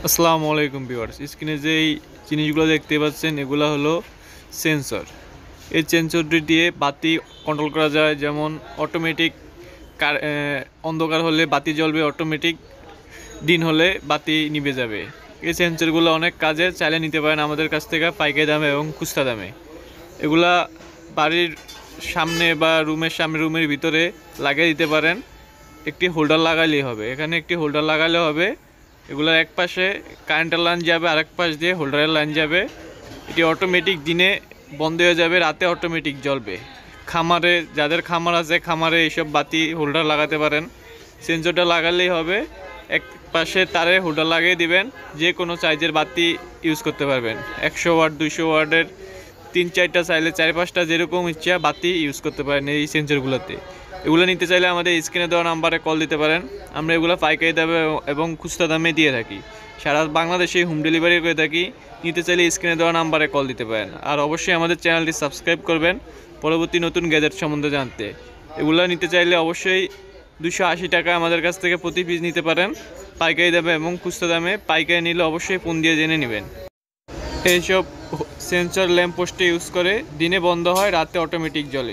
আসসালামু আলাইকুম ভিউয়ার্স, স্ক্রিনে যেই জিনিসগুলো দেখতে পাচ্ছেন এগুলো হলো সেন্সর। এই সেন্সরটি দিয়ে বাতি কন্ট্রোল করা যায়, যেমন অটোমেটিক অন্ধকার হলে বাতি জ্বলবে, অটোমেটিক দিন হলে বাতি নিভে যাবে। এই সেন্সরগুলো অনেক কাজে চালিয়ে নিতে পারেন আমাদের কাছ থেকে পাইকারি দামে এবং খুচরা দামে। এগুলা বাড়ির সামনে বা রুমের ভিতরে লাগিয়ে দিতে পারেন। একটি হোল্ডার লাগালেই হবে, এখানে একটি হোল্ডার লাগালে হবে। এগুলোর এক পাশে কারেন্টের লাইন যাবে, আরেক পাশ দিয়ে হোল্ডারের লাইন যাবে। এটি অটোমেটিক দিনে বন্ধ হয়ে যাবে, রাতে অটোমেটিক জ্বলবে। খামারে যাদের খামার আছে, খামারে এইসব বাতি হোল্ডার লাগাতে পারেন। সেন্সরটা লাগালেই হবে, এক পাশে তারে হোল্ডার লাগিয়ে দিবেন, যে কোনো সাইজের বাতি ইউজ করতে পারবেন। 100 ওয়াট, 200 ওয়াটের 3-4টা চাইলে 4-5টা যেরকম ইচ্ছা বাতি ইউজ করতে পারেন এই সেন্সরগুলোতে। এগুলো নিতে চাইলে আমাদের স্ক্রিনে দেওয়া নাম্বারে কল দিতে পারেন। আমরা এগুলো পাইকারি দামে এবং খুচরা দামে দিয়ে থাকি, সারা বাংলাদেশে হোম ডেলিভারি করে থাকি। নিতে চাইলে স্ক্রিনে দেওয়া নাম্বারে কল দিতে পারেন। আর অবশ্যই আমাদের চ্যানেলটি সাবস্ক্রাইব করবেন পরবর্তী নতুন গ্যাজেট সম্বন্ধে জানতে। এগুলো নিতে চাইলে অবশ্যই 280 টাকা আমাদের কাছ থেকে প্রতি পিস নিতে পারেন পাইকারি দামে এবং খুচরা দামে। পাইকারি নিলে অবশ্যই ফোন দিয়ে জেনে নেবেন। এইসব সেন্সর ল্যাম্প পোস্টে ইউজ করে দিনে বন্ধ হয়, রাতে অটোমেটিক জ্বলে।